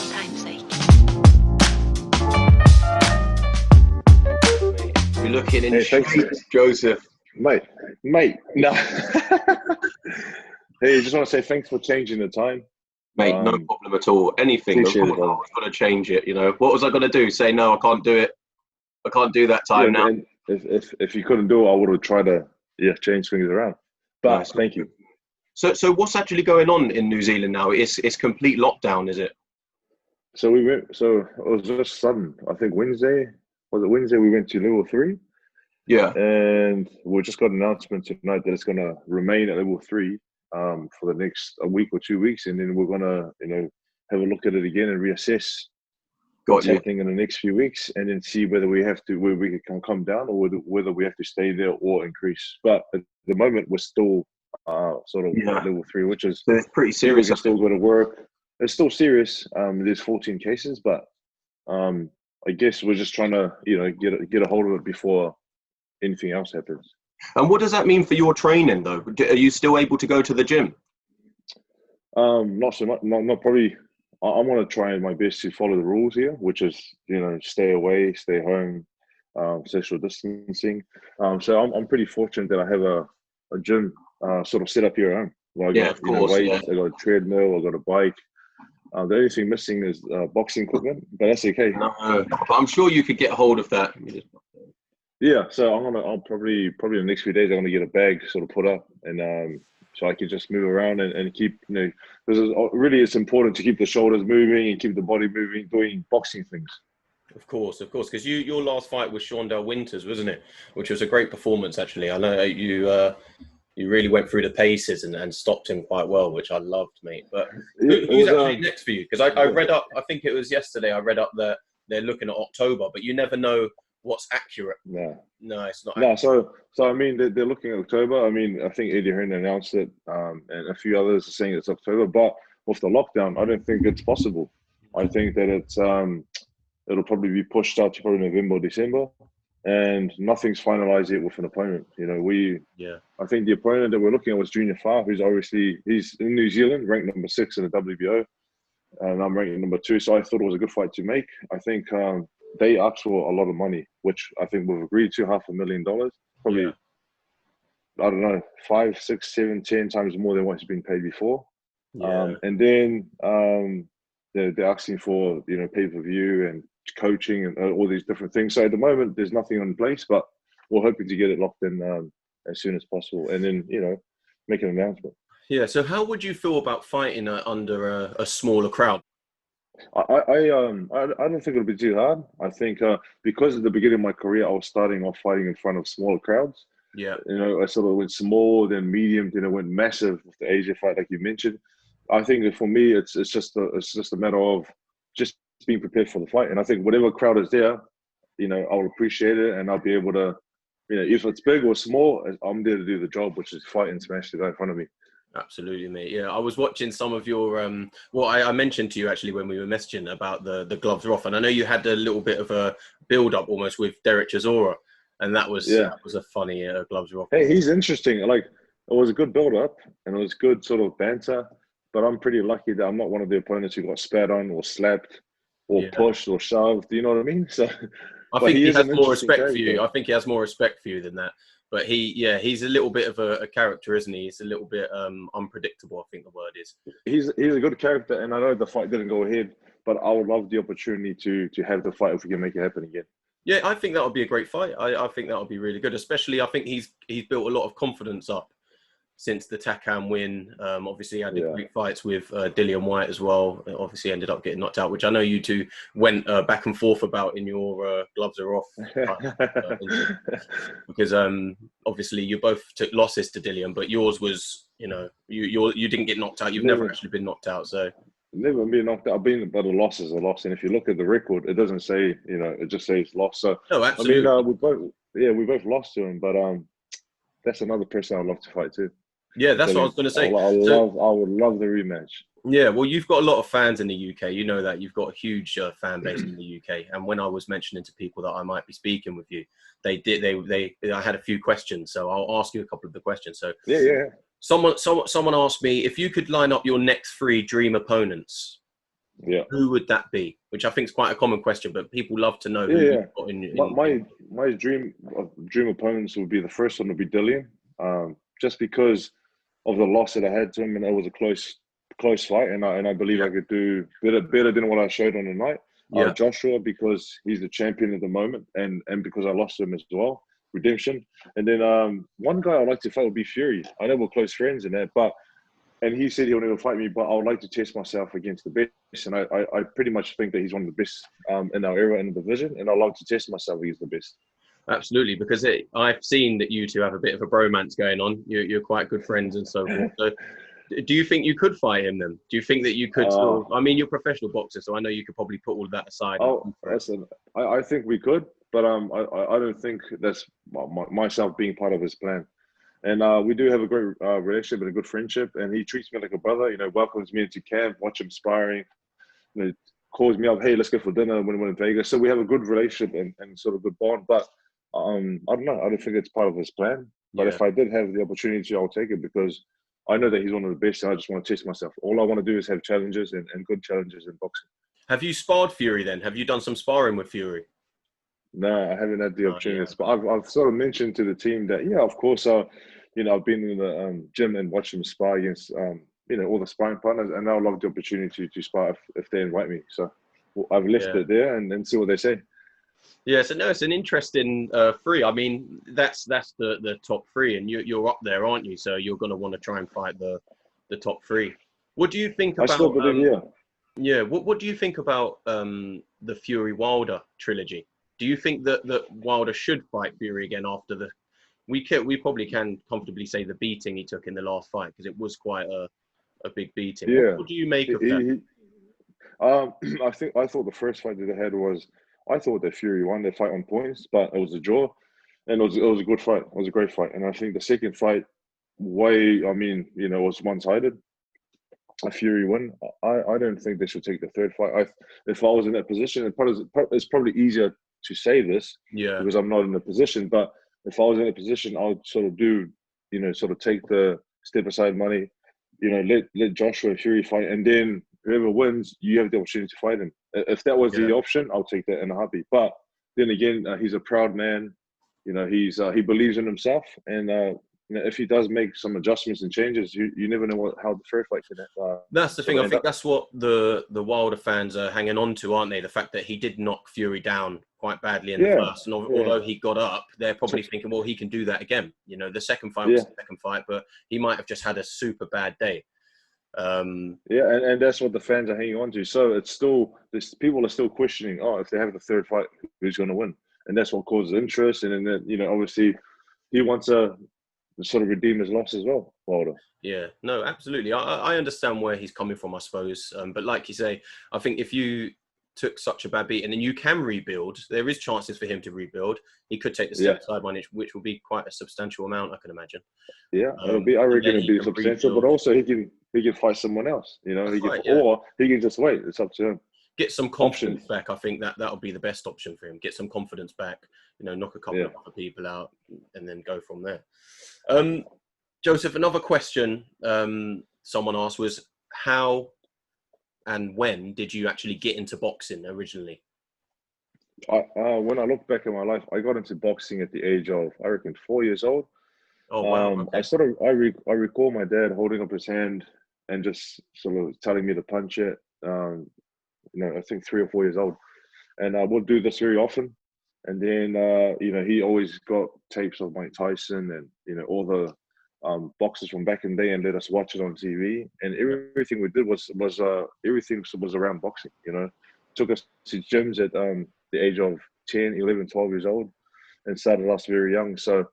God's sake. You're looking in Hey, straight, thanks. Joseph. Mate, no. Hey, just want to say thanks for changing the time. Mate, no problem at all. Anything. Appreciate it, I brother. was going to change it, you know. What was I going to do? Say, no, I can't do it. I can't do that time now. And if you couldn't do it, I would have tried to change things around. But Nice. thank you. So what's actually going on in New Zealand now? It's complete lockdown, is it? So it was just sudden. I think Wednesday, was it Wednesday, we went to level 3. Yeah. And we just got an announcement tonight that it's going to remain at level 3 for the next a week or 2 weeks. And then we're going to, have a look at it again and reassess what's happening in the next few weeks, and then see whether we can come down or whether we have to stay there or increase. But at the moment, we're still sort of at level 3, which is so it's pretty serious. It's still going to work. It's still serious. There's 14 cases, but I guess we're just trying to get a hold of it before anything else happens. And what does that mean for your training, though? Are you still able to go to the gym? Not so much. Not probably. I'm going to try my best to follow the rules here, which is, stay away, stay home, social distancing. So I'm pretty fortunate that I have a gym sort of set up here at home. Well, I got, of course. weights, I got a treadmill, I got a bike. The only thing missing is boxing equipment, but that's okay. No, but I'm sure you could get hold of that. Yeah, so I'll probably in the next few days I'm gonna get a bag sort of put up, and so I can just move around and keep, because it's important to keep the shoulders moving and keep the body moving, doing boxing things. Of course, because your last fight was Shaundell Winters, wasn't it? Which was a great performance, actually. I know you really went through the paces and stopped him quite well, which I loved, mate. But who's actually next for you? Because I read up, I think it was yesterday, I read up that they're looking at October, but you never know what's accurate. No, it's not accurate. So I mean, they're looking at October. I mean, I think Eddie Hearn announced it, and a few others are saying it's October. But with the lockdown, I don't think it's possible. I think that it'll probably be pushed out to probably November or December, and nothing's finalized yet with an opponent. I think the opponent that we're looking at was Junior Fa, who's he's in New Zealand, ranked number 6 in the WBO, and I'm ranked number 2. So I thought it was a good fight to make. I think they asked for a lot of money, which I think we've agreed to, $500,000, probably. Yeah. I don't know, 5, 6, 7, 10 times more than what's been paid before. Yeah. And then they're asking for pay-per-view and coaching and all these different things. So at the moment, there's nothing in place, but we're hoping to get it locked in as soon as possible, and then make an announcement. Yeah. So how would you feel about fighting under a smaller crowd? I don't think it'll be too hard. I think because at the beginning of my career, I was starting off fighting in front of smaller crowds. Yeah. I sort of went small, then medium, then I went massive with the Asia fight, like you mentioned. I think that for me, it's just a matter of just being prepared for the fight. And I think whatever crowd is there, I'll appreciate it, and I'll be able to, if it's big or small, I'm there to do the job, which is fight and smash the guy in front of me. Absolutely, mate. Yeah, I was watching some of your I mentioned to you actually when we were messaging about the gloves are off, and I know you had a little bit of a build up almost with Derek Chisora, and that was a funny gloves are off. Hey, he's interesting. Like, it was a good build up and it was good sort of banter, but I'm pretty lucky that I'm not one of the opponents who got spat on or slapped or pushed or shoved. Do you know what I mean? So I think he has more respect for you. I think he has more respect for you than that. But he's a little bit of a character, isn't he? He's a little bit unpredictable, I think the word is. He's a good character, and I know the fight didn't go ahead, but I would love the opportunity to have the fight if we can make it happen again. Yeah, I think that would be a great fight. I think that would be really good, especially I think he's built a lot of confidence up since the Takam win. Obviously, he had great fights with Dillian Whyte as well. Obviously, ended up getting knocked out, which I know you two went back and forth about in your gloves are off. Because obviously you both took losses to Dillian, but yours was, you didn't get knocked out. You've never actually been knocked out, so. Never been knocked out. But a loss is a loss, and if you look at the record, it doesn't say, it just says loss. So no, absolutely. I mean, we both lost to him, but that's another person I'd love to fight too. Yeah, that's what I was going to say. I would love the rematch. Yeah, well, you've got a lot of fans in the UK. You know that. You've got a huge fan base in the UK. And when I was mentioning to people that I might be speaking with you, I had a few questions, so I'll ask you a couple of the questions. So yeah. Someone asked me if you could line up your next 3 dream opponents, Yeah. who would that be? Which I think is quite a common question, but people love to know Yeah, who yeah. you've got My in. my dream opponents would be the first one would be Dillian, just because of the loss that I had to him, and it was a close fight, and I believe Yeah, I could do better than what I showed on the night. yeah, Joshua, because he's the champion at the moment, and because I lost to him as well, redemption. And then one guy I'd like to fight would be Fury. I know we're close friends and that, but and he said he'll never fight me, but I would like to test myself against the best. And I pretty much think that he's one of the best in our era in the division, and I'd like to test myself against the best. absolutely. Because I've seen that you two have a bit of a bromance going on. You're quite good friends and so forth. So, do you think you could fight him then? Do you think that you could Uh, sort of, I mean, you're a professional boxer, so I know you could probably put all of that aside and oh, go for it. listen, I think we could, but I don't think that's myself being part of his plan. And we do have a great relationship and a good friendship. And he treats me like a brother. You know, welcomes me into camp, watch him sparring. You know, calls me up, hey, let's go for dinner when we're in Vegas. So we have a good relationship and sort of good bond. But I don't know. I don't think it's part of his plan. But Yeah. if I did have the opportunity, I'll take it because I know that he's one of the best. And I just want to test myself. All I want to do is have challenges and good challenges in boxing. Have you sparred Fury then? Have you done some sparring with Fury? No, I haven't had the Oh, yeah. opportunity. But I've sort of mentioned to the team that, yeah, of course, I've been in the gym and watched them spar against, all the sparring partners, and I'll love the opportunity to spar if they invite me. So I've left Yeah. it there and see what they say. Yeah, so no, it's an interesting three. I mean, that's the top three, and you're up there, aren't you? So you're going to want to try and fight the top three. What do you think I still about believe, yeah. yeah? What do you think about the Fury Wilder trilogy? Do you think that Wilder should fight Fury again after the we probably can comfortably say the beating he took in the last fight because it was quite a big beating. Yeah. What do you make He, of that? he, I thought the first fight that they had was I thought that Fury won their fight on points, but it was a draw, and it was a good fight. It was a great fight, and I think the second fight, was one sided. A Fury win. I don't think they should take the third fight. If I was in that position, it's probably easier to say this Yeah, because I'm not in the position. But if I was in a position, I would sort of sort of take the step aside money, let Joshua Fury fight, and then whoever wins, you have the opportunity to fight him. If that was yeah. the option, I'll take that in a heartbeat. But then again, he's a proud man. He believes in himself, and if he does make some adjustments and changes, you never know how the third fight can That's the sort thing. of I end think up. that's what the Wilder fans are hanging on to, aren't they? The fact that he did knock Fury down quite badly in the Yeah, first, and yeah, although he got up, they're probably thinking, well, he can do that again. You know, the second fight was yeah, the second fight, but he might have just had a super bad day. yeah, and that's what the fans are hanging on to. So it's still this people are still questioning. Oh, if they have the third fight, who's going to win? And that's what causes interest. And then obviously he wants to sort of redeem his loss as well, Wilder. Yeah, no, absolutely. I understand where he's coming from, I suppose. But like you say, I think if you took such a bad beat and then you can rebuild, there is chances for him to rebuild. He could take the Yeah, step side money, which will be quite a substantial amount, I can imagine. yeah, it'll be. I And reckon then it'll he be can substantial, but rebuild. also he can fight someone else. That's right, yeah. Or he can just wait. It's up to him. Get some Options. confidence back. I think that'll be the best option for him. Get some confidence back. You know, knock a couple Yeah. of other people out, and then go from there. Joseph, another question someone asked was how and when did you actually get into boxing originally? When I look back at my life, I got into boxing at the age of I reckon 4 years old. Oh wow, okay. I recall my dad holding up his hand and just sort of telling me to punch it. I think 3 or 4 years old, and I would do this very often. And then he always got tapes of Mike Tyson and all the boxers from back in the day and let us watch it on TV. And Yeah. everything we did was everything was around boxing. Took us to gyms at the age of 10, 11, 12 years old, and started us very young. So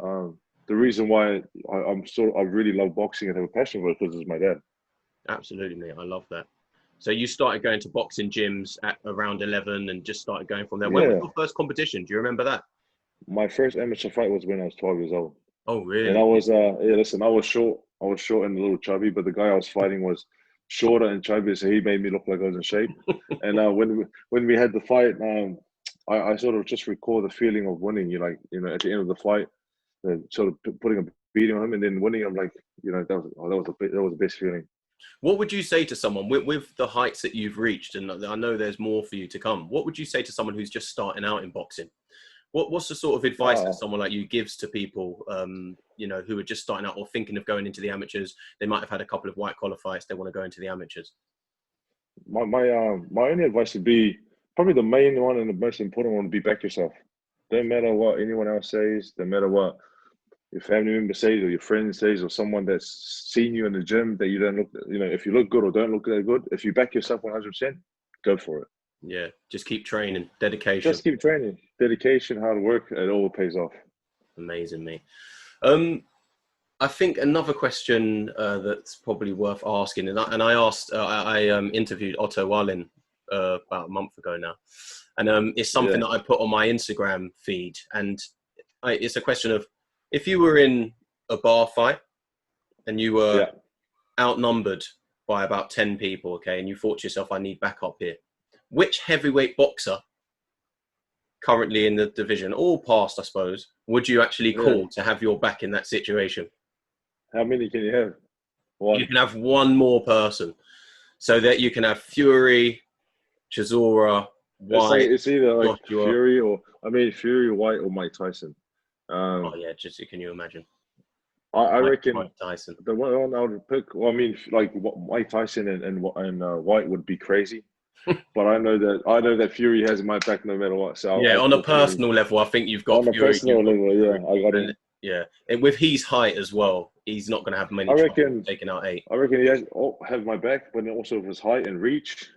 the reason why I really love boxing and have a passion for it because it's my dad. Absolutely, mate. I love that. So you started going to boxing gyms at around 11 and just started going from there. When was Yeah, your first competition? Do you remember that? my first amateur fight was when I was 12 years old. Oh, And I really? was, listen, I was short. I was short and a little chubby, but the guy I was fighting was shorter and chubby, so he made me look like I was in shape. And when we had the fight, I sort of just recall the feeling of winning. At the end of the fight, sort of putting a beating on him and then winning. I'm like, that was the best feeling. What would you say to someone with the heights that you've reached, and I know there's more for you to come? What would you say to someone who's just starting out in boxing? What's the sort of advice that someone like you gives to people, you know, who are just starting out or thinking of going into the amateurs? They might have had a couple of white collar fights. They want to go into the amateurs. My only advice would be probably the main one and the most important one would be back yourself. Don't matter what anyone else says. Don't matter what your family member says or your friend says or someone that's seen you in the gym that you don't look. You know, if you look good or don't look that good, if you back yourself 100%, go for it. Yeah, just keep training, dedication. Just keep training, dedication, hard work. It all pays off. Amazing, mate. I think another question that's probably worth asking, and I asked, I interviewed Otto Wallin about a month ago now, and it's something that I put on my Instagram feed, and it's a question of, if you were in a bar fight and you were outnumbered by about 10 people, okay, and you thought to yourself, I need backup here, which heavyweight boxer currently in the division, or past, I suppose, would you actually call to have your back in that situation? How many can you have? One. You can have one more person, so that you can have Fury, Chisora, Whyte. It's either like Fury or Fury, Whyte, or Mike Tyson. Oh yeah, just can you imagine? I reckon Mike Tyson. The one I would pick. Well, I mean, like Mike Tyson and Whyte would be crazy, but I know that Fury has my back no matter what. So yeah, on a personal level, I think you've got on Fury, a personal level. Yeah, I got him. Yeah, and with his height as well, he's not going to have many. I reckon taking out 8. I reckon he has have my back, but also with his height and reach.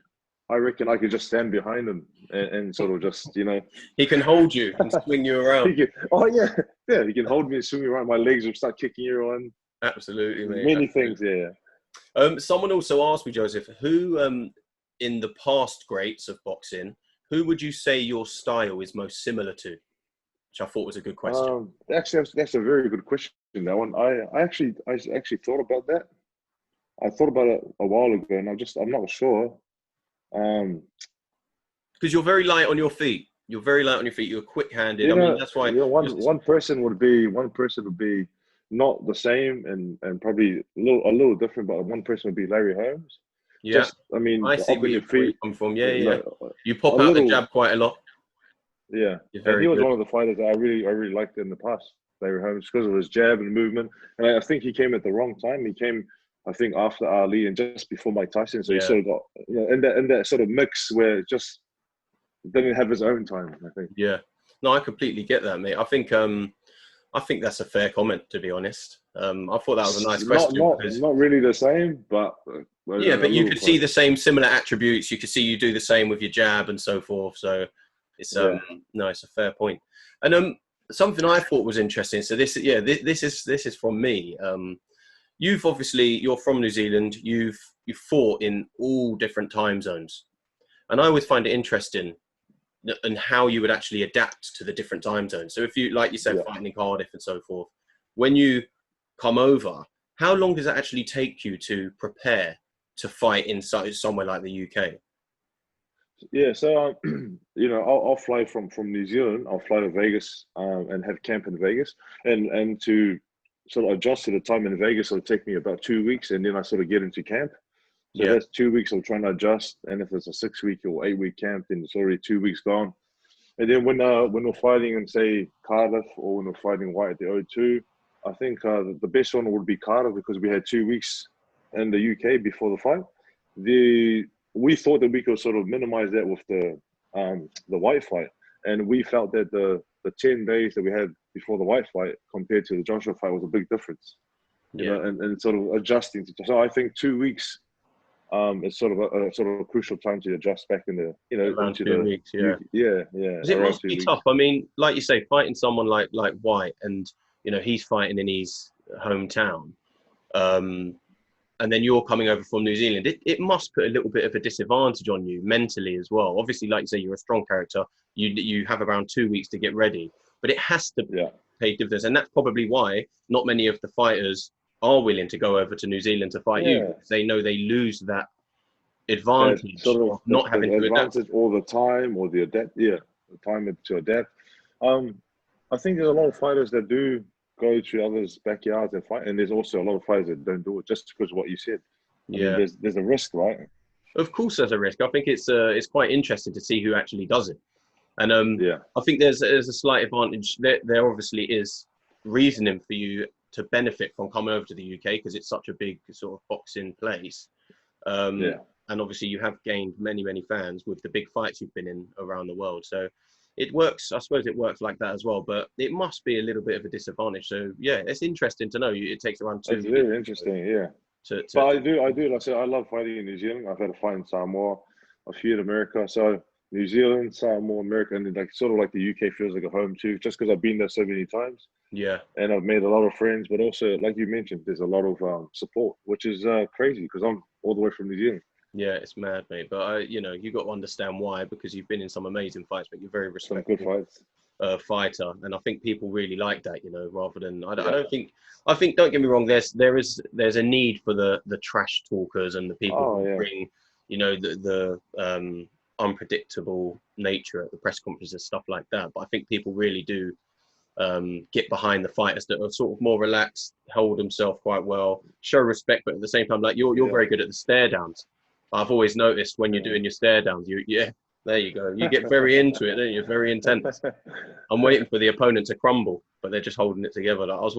I reckon I could just stand behind him and sort of just, you know. He can hold you and swing you around. He can hold me and swing me around. My legs will start kicking you around. Absolutely, mate. Many things, yeah. Someone also asked me, Joseph, who in the past greats of boxing, who would you say your style is most similar to? Which I thought was a good question. Actually, that's a very good question. That one, I actually thought about that. I thought about it a while ago, and I'm not sure. Because you're very light on your feet. You're very light on your feet. You're quick-handed. I mean, that's why. One person would be not the same and probably a little different, but one person would be Larry Holmes. Yeah, I see where your feet come from. Yeah, yeah. Like, you pop out the jab quite a lot. Yeah, and he was one of the fighters that I really liked in the past, Larry Holmes, because of his jab and movement. And I think he came at the wrong time. He came, I think, after Ali and just before Mike Tyson. So he sort of got, you know, in that sort of mix where it just didn't have his own time, I think. Yeah, no, I completely get that, mate. I think that's a fair comment, to be honest. I thought that was a nice question. Not really the same, but yeah, but you could see the similar attributes. You could see you do the same with your jab and so forth. So it's no, it's a fair point. And something I thought was interesting. So this is from me. You're from New Zealand. You've fought in all different time zones, and I always find it interesting and how you would actually adapt to the different time zones. So if you, like you said, fighting in Cardiff and so forth, when you come over, how long does it actually take you to prepare to fight in somewhere like the UK? Yeah, so you know, I'll fly from New Zealand. I'll fly to Vegas and have camp in Vegas, and to sort of adjust to the time in Vegas, it'll take me about 2 weeks, and then I sort of get into camp. So that's 2 weeks of trying to adjust. And if it's a 6-week or 8-week camp, then it's already 2 weeks gone. And then when we're fighting in, say, Cardiff, or when we're fighting Whyte at the O2, I think the best one would be Cardiff, because we had 2 weeks in the UK before the fight. We thought that we could sort of minimize that with the Whyte fight, and we felt that the 10 days that we had before the Whyte fight compared to the Joshua fight was a big difference. You know, and sort of adjusting to. So I think 2 weeks. It's sort of a crucial time to adjust back in the, you know, around 2 weeks. Yeah. It must be tough. I mean, like you say, fighting someone like Whyte, and you know he's fighting in his hometown, and then you're coming over from New Zealand. It must put a little bit of a disadvantage on you mentally as well. Obviously, like you say, you're a strong character. You have around 2 weeks to get ready, but it has to pay dividends, and that's probably why not many of the fighters are willing to go over to New Zealand to fight you, because they know they lose that advantage of not having to adapt all the time, or the time to adapt. I think there's a lot of fighters that do go to others' backyards and fight, and there's also a lot of fighters that don't do it, just because of what you said. I mean, Yeah. there's a risk, right? Of course, there's a risk. I think it's quite interesting to see who actually does it, and Yeah, I think there's a slight advantage. There obviously is reasoning for you to benefit from coming over to the UK because it's such a big sort of boxing place, yeah. and obviously you have gained many fans with the big fights you've been in around the world. So it works. I suppose it works like that as well, but it must be a little bit of a disadvantage. So yeah, it's interesting to know. It takes around It's 2 years very interesting. Yeah. to But I do. Like I said, I love fighting in New Zealand. I've had a fight in Samoa, a few in America. So New Zealand, Samoa, America, and then like sort of like the UK feels like a home too, just because I've been there so many times yeah. and I've made a lot of friends. But also, like you mentioned, there's a lot of support, which is crazy because I'm all the way from New Zealand. Yeah, it's mad, mate. But you got to understand why, because you've been in some amazing fights, but you're a very Some good respectable fights. fighter, and I think people really like that. Rather than I Yeah. don't think. I think, don't get me wrong. There's a need for the trash talkers and the people Oh who yeah. bring the unpredictable nature at the press conferences, stuff like that. But I think people really do get behind the fighters that are sort of more relaxed, hold themselves quite well, show respect, but at the same time, like you're Yeah. very good at the stare downs. I've always noticed when you're Yeah. doing your stare downs, yeah, there you go. You get very into it, don't you? Very intense. I'm waiting for the opponent to crumble, but they're just holding it together. Like I was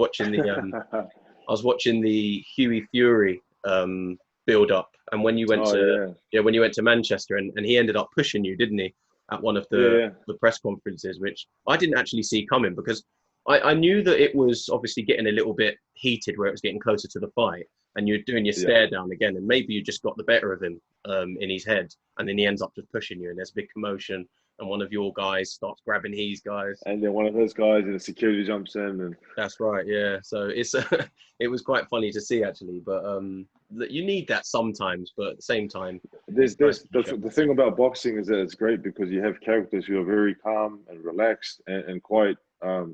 watching the Huey Fury build up, and Oh yeah. when you went to Manchester, and he ended up pushing you, didn't he, at one of Yeah. Yeah. the press conferences, which I didn't actually see coming because I knew that it was obviously getting a little bit heated where it was getting closer to the fight, and you're doing your Yeah. stare down again, and maybe you just got the better of him in his head, and then he ends up just pushing you, and there's a big commotion, and one of your guys starts grabbing his guys. And then one of those guys in the security jumps in, and That's right, yeah. So it's it was quite funny to see actually, but you need that sometimes, but at the same time, it's there's nice this to be shown. the thing about boxing is that it's great because you have characters who are very calm and relaxed and quite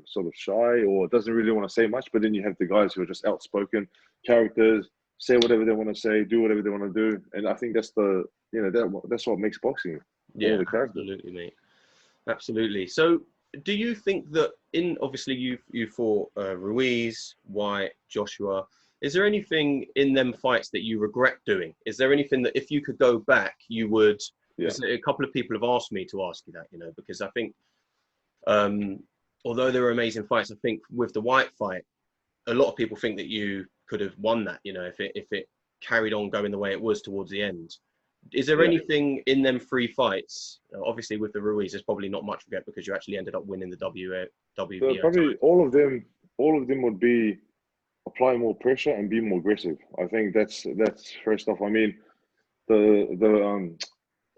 sort of shy or doesn't really want to say much, but then you have the guys who are just outspoken characters, say whatever they want to say, do whatever they want to do, and I think that's the that's what makes boxing, all Yeah, the characters. absolutely, mate. Absolutely. So, do you think that in obviously you fought Ruiz, Whyte, Joshua? Is there anything in them fights that you regret doing? Is there anything that if you could go back, you would? Yeah, Because a couple of people have asked me to ask you that, because I think um, although there were amazing fights, I think with the Whyte fight, a lot of people think that you could have won that, if it carried on going the way it was towards the end. Is there yeah. anything in them three fights? Obviously, with the Ruiz, there's probably not much regret because you actually ended up winning the So WBO probably title. all of them would be apply more pressure and be more aggressive. I think that's first off. I mean, the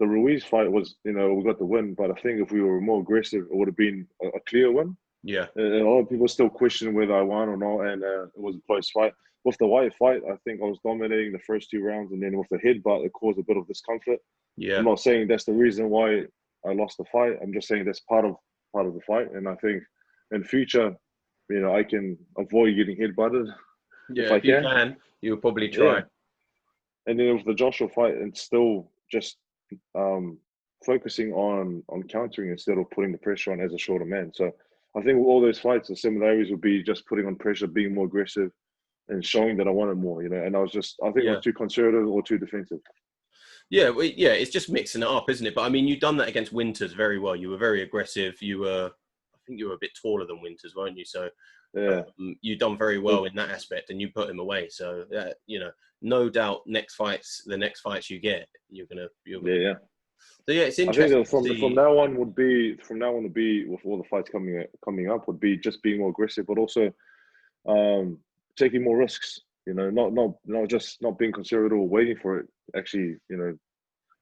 Ruiz fight was, we got the win, but I think if we were more aggressive, it would have been a clear win. Yeah, A lot of people still question whether I won or not, and it was a close fight. With the Whyte fight, I think I was dominating the first 2 rounds, and then with the headbutt, it caused a bit of discomfort. I'm yeah, not saying that's the reason why I lost the fight. I'm just saying that's part of the fight, and I think in future, I can avoid getting headbutted if yeah. I If you can. can, you'll probably Yeah, try. and then with the Joshua fight, it's still just um, focusing on countering instead of putting the pressure on as a shorter man. So I think with all those fights, the similarities would be just putting on pressure, being more aggressive, and showing that I wanted more. And I think I was Yeah, too conservative or too defensive. yeah, yeah. It's just mixing it up, isn't it? But I mean, you've done that against Winters very well. You were very aggressive. I think you were a bit taller than Winters, weren't you? So Yeah, you done very but well in that aspect, and you put him away. So no doubt, the next fights you get, you're gonna. yeah. So yeah, it's I think interesting that to from see. now on would be with all the fights coming up would be just being more aggressive, but also um, taking more risks. Not just not being conservative or waiting for it. Actually,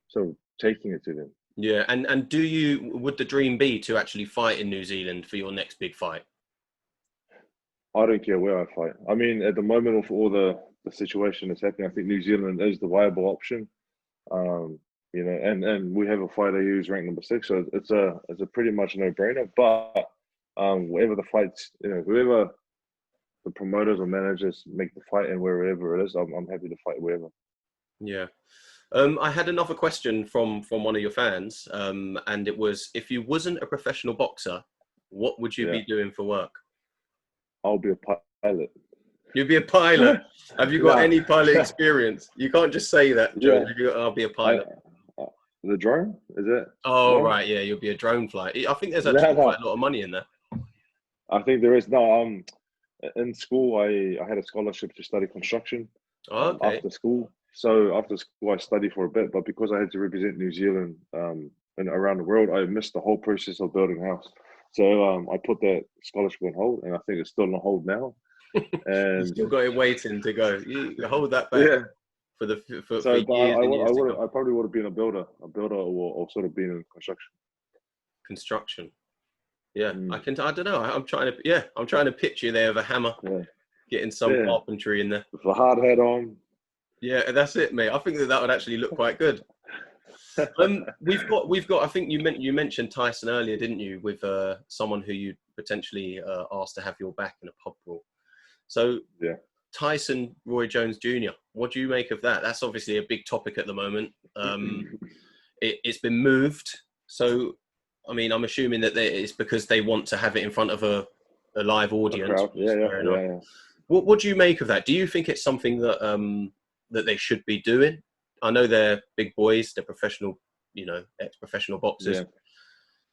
so taking it to them. Yeah, and would the dream be to actually fight in New Zealand for your next big fight? I don't care where I fight. I mean, at the moment, with all the situation that's happening, I think New Zealand is the viable option. Um, and we have a fighter who's ranked number 6, so it's a pretty much no brainer. But wherever the fights, whoever the promoters or managers make the fight and wherever it is, I'm happy to fight wherever. Yeah. I had another question from one of your fans, and it was, if you wasn't a professional boxer, what would you Yeah, be doing for work? I'll be a pilot. You'd be a pilot. Have you got Nah. any pilot experience? You can't just say that, Joe. Yeah. I'll be a I, pilot. the drone, is it? Oh, No? right. Yeah, you'll be a drone flight. I think there's No, actually no. quite a lot of money in there. I think there is no. In school, I had a scholarship to study construction. Oh, okay. After school, so after school I studied for a bit, but because I had to represent New Zealand and around the world, I missed the whole process of building a house. So I put that scholarship on hold, and I think it's still on hold now. You And still got it waiting to go. You hold that back yeah, for so but years and years to I come. probably would have been a builder, or sort of been in construction. Construction. Yeah, Mm, I don't know. I'm trying to. Yeah, I'm trying to picture you there with a hammer, yeah, getting some yeah, carpentry in there. with a hard hat on. Yeah, that's it, mate. I think that would actually look quite good. We've got. I think you mentioned Tyson earlier, didn't you? With someone who you potentially asked to have your back in a pub brawl. So Yeah. Tyson Roy Jones Jr. What do you make of that? That's obviously a big topic at the moment. It's been moved. So, I mean, I'm assuming that it's because they want to have it in front of a live audience. A crowd. Yeah, Fair enough. yeah. What do you make of that? Do you think it's something that that they should be doing? I know they're big boys, they're professional, ex-professional boxers. Yeah.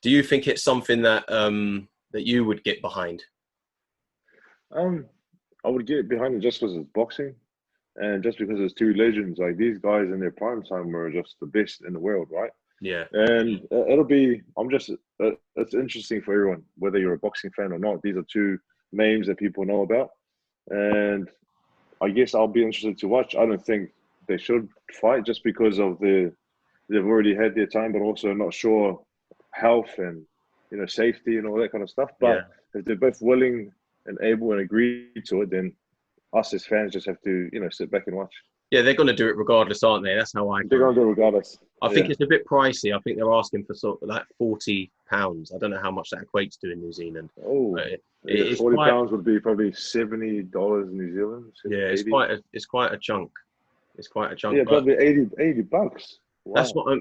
Do you think it's something that that you would get behind? I would get behind it just because it's boxing, and just because it's two legends. Like these guys in their prime time were just the best in the world, right? Yeah. And it'll be. It's interesting for everyone, whether you're a boxing fan or not. These are two names that people know about, and I guess I'll be interested to watch. I don't think they should fight just because of they've already had their time, but also not sure health and safety and all that kind of stuff. Yeah. But if they're both willing and able and agree to it, then us as fans just have to sit back and watch. Yeah, they're going to do it regardless, aren't they? That's how I. They're gonna do it regardless. I think it's a bit pricey. I think they're asking for sort of like £40. I don't know how much that equates to in New Zealand. Oh, It's £40 would be probably $70 in New Zealand. 70, yeah, it's 80. it's quite a chunk. It's quite a chunk. Yeah, but probably $80. Wow.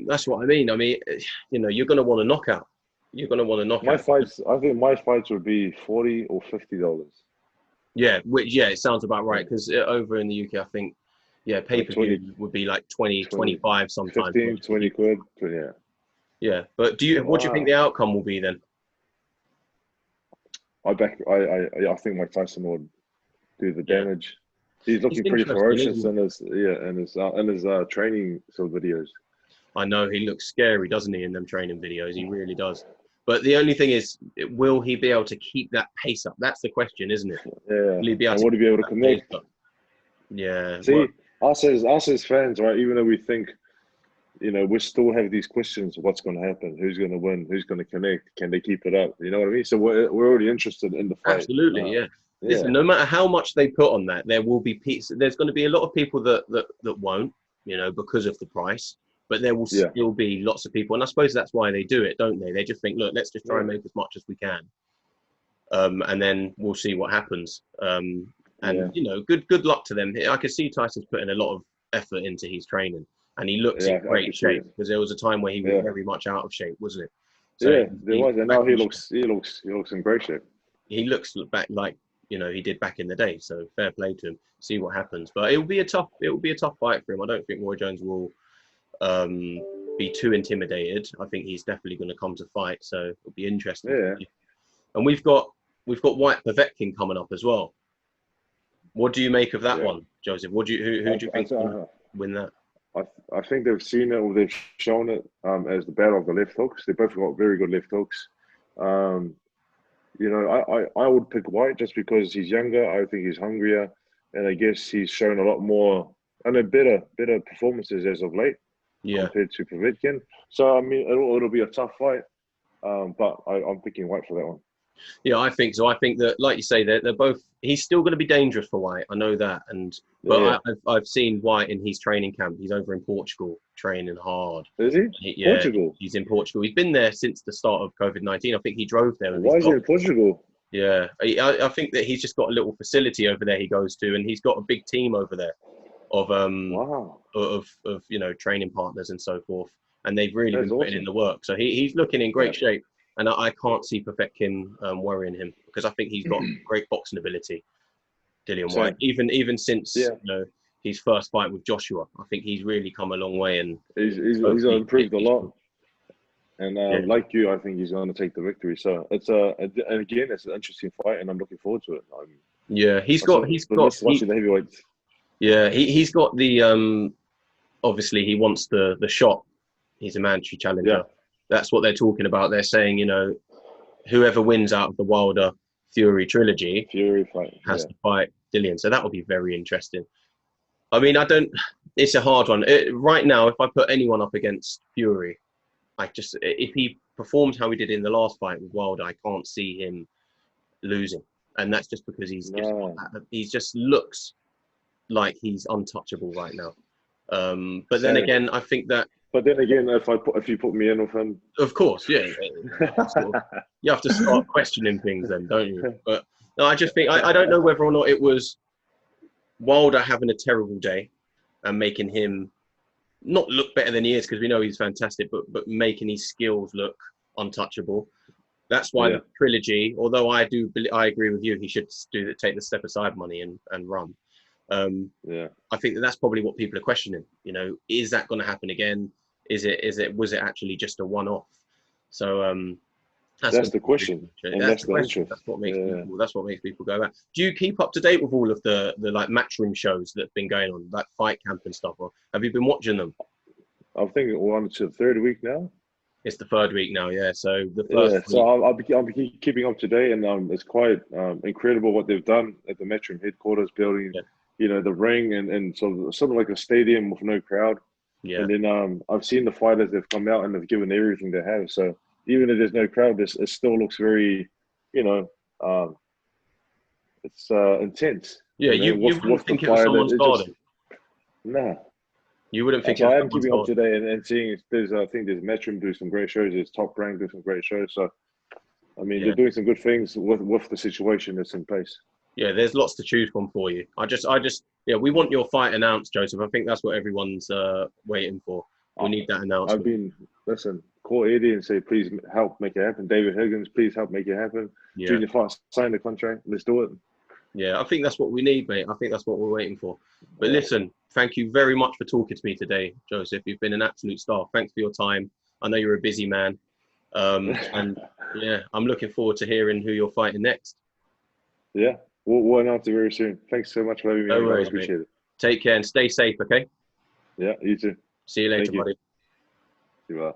That's what I mean. I mean, you're going to want a knockout. You're going to want a knockout. I think my fights would be $40 or $50. Yeah, it sounds about right because over in the UK, I think, pay-per-view would be like 20, 25 sometimes. 15, 20 quid. Yeah. Yeah, but what do you think the outcome will be then? I think Mike Tyson would do the damage. He's looking pretty ferocious in his training videos. I know he looks scary, doesn't he, in them training videos? He really does. But the only thing is, will he be able to keep that pace up? That's the question, isn't it? Yeah. Will he be able to connect? Yeah. See, us as fans, right? Even though we think, we still have these questions: what's going to happen? Who's going to win? Who's going to connect? Can they keep it up? You know what I mean? So we're already interested in the fight. Absolutely, yeah. Listen, no matter how much they put on that, there will be there's going to be a lot of people that won't, because of the price. But there will still be lots of people, and I suppose that's why they do it, don't they? They just think, look, let's just try and make as much as we can, and then we'll see what happens. Good luck to them. I could see Tyson's putting a lot of effort into his training, and he looks in great shape because there was a time where he was very much out of shape, wasn't it? So there was, and now he looks in great shape. He looks back like he did back in the day. So fair play to him. See what happens, but it will be a tough fight for him. I don't think Roy Jones will be too intimidated. I think he's definitely going to come to fight, so it'll be interesting. Yeah. And we've got Whyte Povetkin coming up as well. What do you make of that one, Joseph? Who do you think will win that? I think they've seen it, or they've shown it as the battle of the left hooks. They both got very good left hooks. I would pick Whyte just because he's younger. I think he's hungrier, and I guess he's shown a lot more and better performances as of late. Compared to Povetkin. So, I mean, it'll be a tough fight, but I'm picking Whyte for that one. Yeah, I think so. I think that, like you say, they're both. He's still going to be dangerous for Whyte. I know that, but I've seen Whyte in his training camp. He's over in Portugal training hard. Is he? Portugal. He's in Portugal. He's been there since the start of COVID-19. I think he drove there. Why is he in Portugal? Yeah, I think that he's just got a little facility over there he goes to, and he's got a big team over there of training partners and so forth, and they've really been putting in the work. So he's looking in great shape, and I can't see Povetkin worrying him because I think he's got great boxing ability. Dillian Same. Whyte. Even since Yeah. his first fight with Joshua, I think he's really come a long way, and He's hopefully improved a lot. And Yeah. like you, I think he's going to take the victory. So it's and again, it's an interesting fight, and I'm looking forward to it. Yeah, he's got watching the heavyweights. Yeah, he's got the obviously he wants the shot. He's a mandatory challenger. Yeah. That's what they're talking about. They're saying, whoever wins out of the Wilder Fury trilogy fight has to fight Dillian. So that will be very interesting. I mean, it's a hard one. Right now, if I put anyone up against Fury, if he performed how he did in the last fight with Wilder, I can't see him losing. And that's just because he just looks like he's untouchable right now. But then again, I think that. But then again, if you put me in with him, of course, yeah, you have to start questioning things, then, don't you? But no, I just think I don't know whether or not it was Wilder having a terrible day and making him not look better than he is, because we know he's fantastic, but making his skills look untouchable. That's why the trilogy, although I agree with you, he should take the step aside money and run. I think that's probably what people are questioning. Is that going to happen again? Was it actually just a one-off? So that's the question. That's the question. That's what makes people. That's what makes people go back. Do you keep up to date with all of the like matchroom shows that have been going on, like Fight Camp and stuff, or have you been watching them? I think we're on to the third week now. It's the third week now, yeah. So the first. So I'll be keeping up to date, and it's quite incredible what they've done at the Matchroom headquarters building. Yeah. The ring and sort of like a stadium with no crowd. Yeah. And then I've seen the fighters, they've come out and they've given everything they have. So even if there's no crowd, it still looks very, it's intense. Yeah, you wouldn't think it was someone's garden. Nah. You wouldn't think. So I am keeping up to date and seeing. I think there's Matchroom do some great shows. There's Top Rank do some great shows. So, I mean, they're doing some good things with the situation that's in place. Yeah, there's lots to choose from for you. We want your fight announced, Joseph. I think that's what everyone's waiting for. We need that announcement. Call Eddie and say, please help make it happen. David Higgins, please help make it happen. Yeah. Junior Fight, sign the contract. Let's do it. Yeah, I think that's what we need, mate. I think that's what we're waiting for. But listen, thank you very much for talking to me today, Joseph. You've been an absolute star. Thanks for your time. I know you're a busy man. And I'm looking forward to hearing who you're fighting next. Yeah, we'll announce it very soon. Thanks so much for having me. No worries, I appreciate it. Take care and stay safe, okay? Yeah, you too. See you later, buddy. See you later.